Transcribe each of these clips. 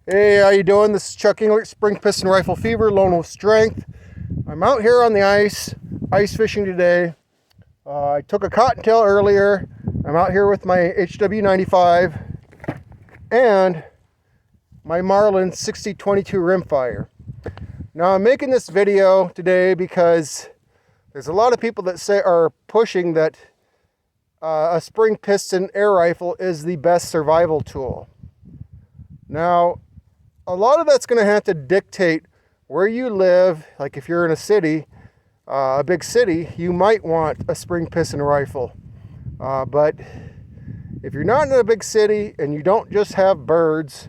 Hey, how you doing? This is Chuck English, Spring Piston Rifle Fever, Lone Wolf Strength. I'm out here on the ice fishing today. I took a cottontail earlier. I'm out here with my HW95 and my Marlin 6022 Rimfire. Now I'm making this video today because there's a lot of people that are pushing that a spring piston air rifle is the best survival tool. Now, a lot of that's going to have to dictate where you live. Like if you're in a city, a big city, you might want a spring piston rifle. But if you're not in a big city and you don't just have birds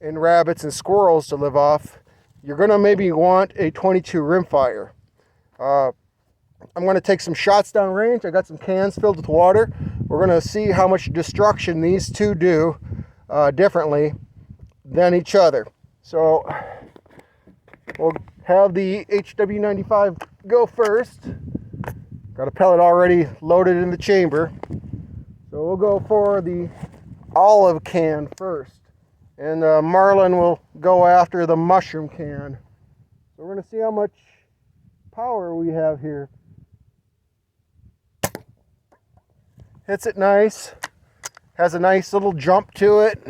and rabbits and squirrels to live off, you're going to maybe want a 22 Rimfire. I'm going to take some shots down range. I got some cans filled with water. We're going to see how much destruction these two do differently than each other. So we'll have the HW95 go first. Got a pellet already loaded in the chamber. So we'll go for the olive can first. And the Marlin will go after the mushroom can. So we're going to see how much power we have here. Hits it nice. Has a nice little jump to it.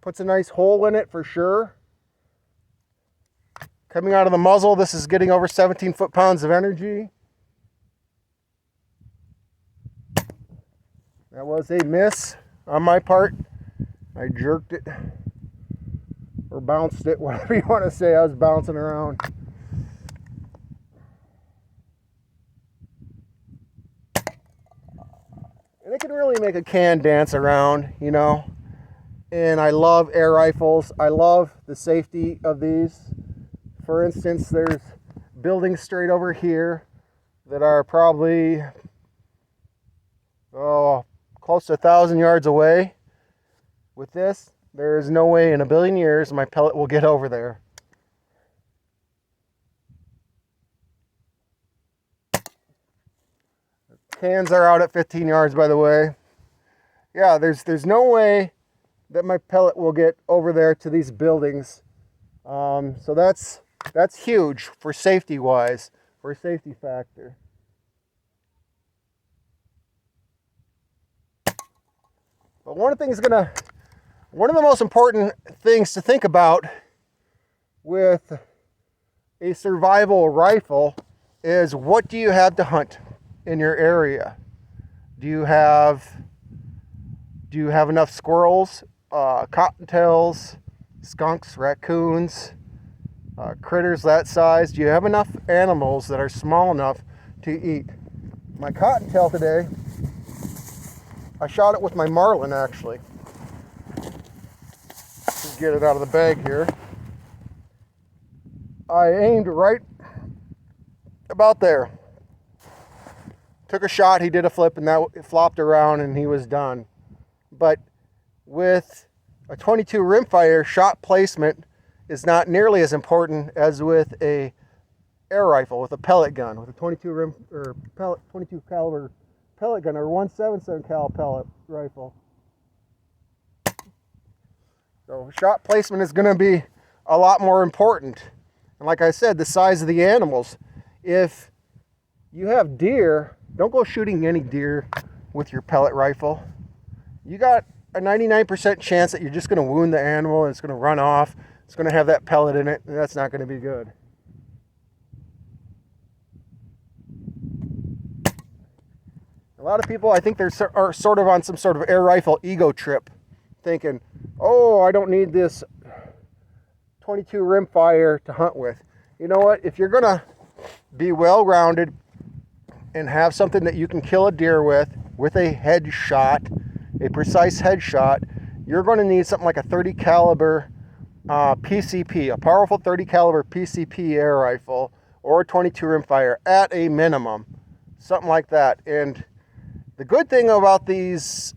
Puts a nice hole in it for sure. Coming out of the muzzle, this is getting over 17 foot-pounds of energy. That was a miss on my part. I jerked it or bounced it, whatever you want to say. I was bouncing around. And it can really make a can dance around, you know. And I love air rifles. I love the safety of these. For instance, there's buildings straight over here that are probably close to 1,000 yards away. With this, there is no way in a billion years my pellet will get over there. Cans are out at 15 yards, by the way. Yeah, there's no way that my pellet will get over there to these buildings. So that's huge for safety wise, for a safety factor. But one of the most important things to think about with a survival rifle is, what do you have to hunt in your area? Do you have enough squirrels, cottontails, skunks, raccoons, critters that size? Do you have enough animals that are small enough to eat? My cottontail today, I shot it with my Marlin actually. Let's get it out of the bag here. I aimed right about there. Took a shot, he did a flip, and that flopped around and he was done. But with a 22 Rimfire, shot placement is not nearly as important as with a air rifle, with a pellet gun, with a 22 caliber pellet gun, or 177 cal pellet rifle. So shot placement is going to be a lot more important. And like I said, the size of the animals. If you have deer, don't go shooting any deer with your pellet rifle. You got a 99% chance that you're just going to wound the animal and it's going to run off. It's going to have that pellet in it, and that's not going to be good. A lot of people, I think, are sort of on some sort of air rifle ego trip, thinking, oh, I don't need this 22 Rimfire to hunt with. You know what? If you're going to be well-rounded and have something that you can kill a deer with a headshot, a precise headshot, you're going to need something like a 30 caliber PCP, a powerful 30 caliber PCP air rifle, or a 22 Rimfire at a minimum, something like that. And the good thing about these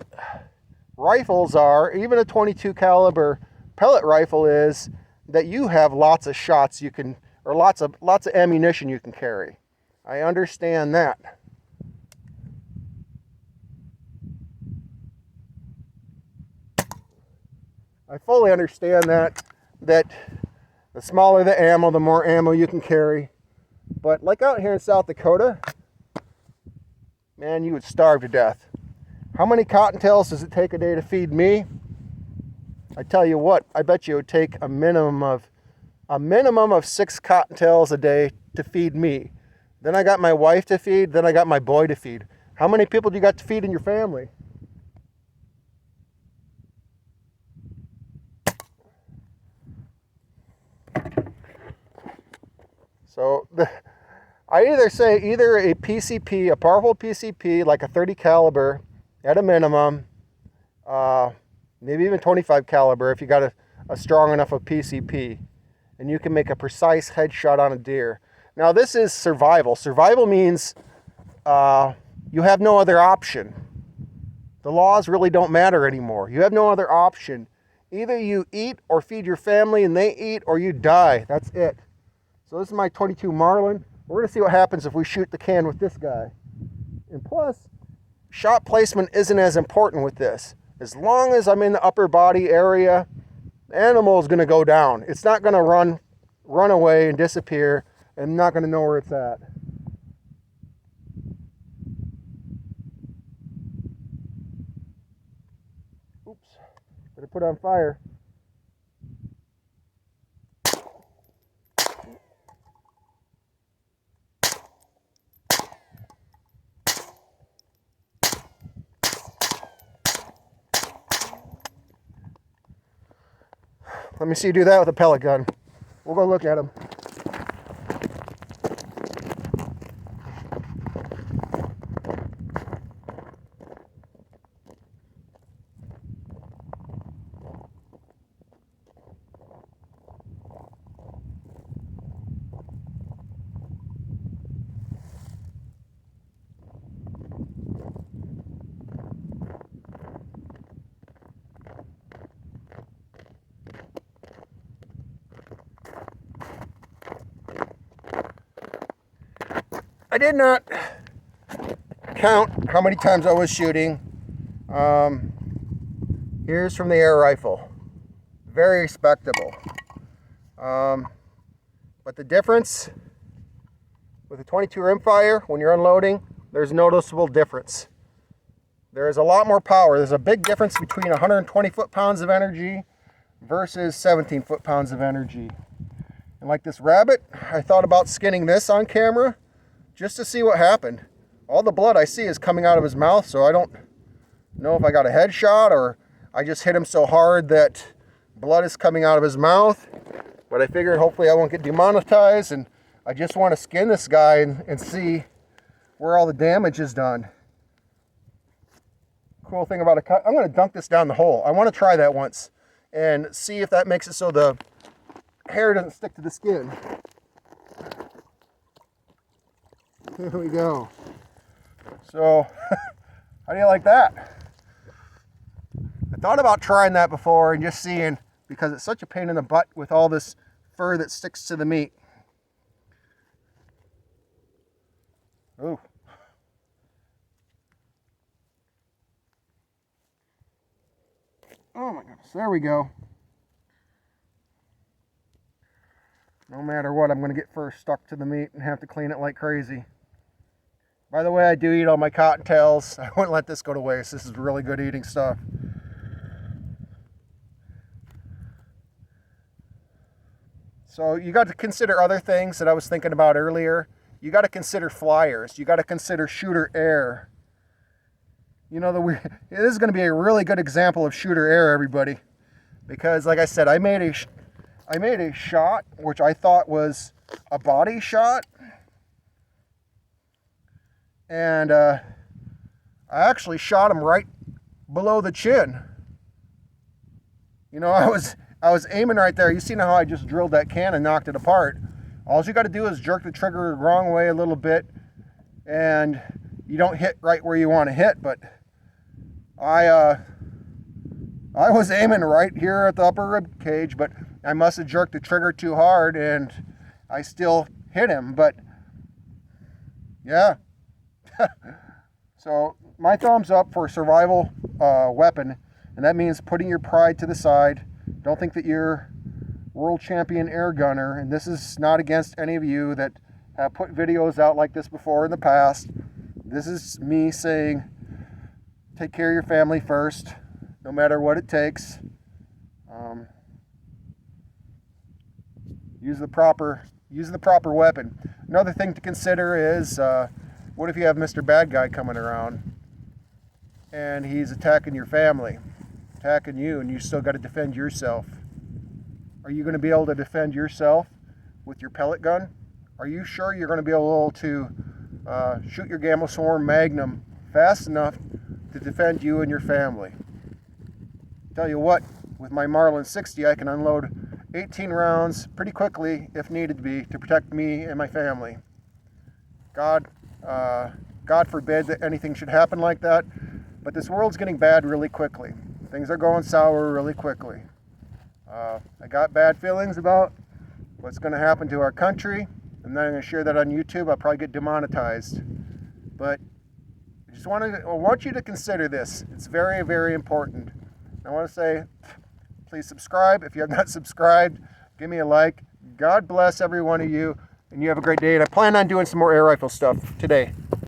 rifles are, even a 22 caliber pellet rifle, is that you have lots of shots you can, or lots of ammunition you can carry. I understand that. I fully understand that the smaller the ammo, the more ammo you can carry. But like out here in South Dakota, man, you would starve to death. How many cottontails does it take a day to feed me? I tell you what, I bet you it would take a minimum of 6 cottontails a day to feed me. Then I got my wife to feed, then I got my boy to feed. How many people do you got to feed in your family? So I either say a PCP, a powerful PCP, like a 30 caliber at a minimum, maybe even 25 caliber if you got a strong enough of PCP, and you can make a precise headshot on a deer. Now this is survival. Survival means you have no other option. The laws really don't matter anymore. You have no other option. Either you eat or feed your family and they eat, or you die. That's it. So this is my 22 Marlin. We're going to see what happens if we shoot the can with this guy. And plus, shot placement isn't as important with this. As long as I'm in the upper body area, the animal is going to go down. It's not going to run away and disappear. I'm not going to know where it's at. Oops, better put on fire. Let me see you do that with a pellet gun. We'll go look at him. I did not count how many times I was shooting. Here's from the air rifle. Very respectable. But the difference with the 22 rimfire, when you're unloading, there's a noticeable difference. There is a lot more power. There's a big difference between 120 foot-pounds of energy versus 17 foot-pounds of energy. And like this rabbit, I thought about skinning this on camera just to see what happened. All the blood I see is coming out of his mouth, so I don't know if I got a headshot or I just hit him so hard that blood is coming out of his mouth. But I figured hopefully I won't get demonetized, and I just want to skin this guy and see where all the damage is done. Cool thing about a cut, I'm going to dunk this down the hole. I want to try that once and see if that makes it so the hair doesn't stick to the skin. Here we go. So, how do you like that? I thought about trying that before and just seeing, because it's such a pain in the butt with all this fur that sticks to the meat. Ooh. Oh my goodness, there we go. No matter what, I'm going to get fur stuck to the meat and have to clean it like crazy. By the way, I do eat all my cottontails. I wouldn't let this go to waste. This is really good eating stuff. So you got to consider other things that I was thinking about earlier. You got to consider flyers. You got to consider shooter air. You know, this is going to be a really good example of shooter air, everybody. Because like I said, I made a shot which I thought was a body shot. And I actually shot him right below the chin. You know, I was aiming right there. You see how I just drilled that can and knocked it apart. All you got to do is jerk the trigger the wrong way a little bit, and you don't hit right where you want to hit. But I was aiming right here at the upper rib cage, but I must have jerked the trigger too hard, and I still hit him. But yeah. So my thumbs up for a survival weapon, and that means putting your pride to the side, Don't think that you're world champion air gunner, and this is not against any of you that have put videos out like this before in the past. This is me saying, take care of your family first, no matter what it takes. Use the proper weapon. Another thing to consider is, what if you have Mr. Bad Guy coming around and he's attacking your family, attacking you, and you still got to defend yourself? Are you going to be able to defend yourself with your pellet gun? Are you sure you're going to be able to shoot your Gamma Swarm Magnum fast enough to defend you and your family? Tell you what, with my Marlin 60, I can unload 18 rounds pretty quickly if needed to be to protect me and my family. God forbid that anything should happen like that, but this world's getting bad really quickly. Things are going sour really quickly. I got bad feelings about what's going to happen to our country. I'm not going to share that on YouTube. I'll probably get demonetized. But I want you to consider this. It's very, very important. I want to say, please subscribe. If you have not subscribed, give me a like. God bless every one of you, and you have a great day. And I plan on doing some more air rifle stuff today.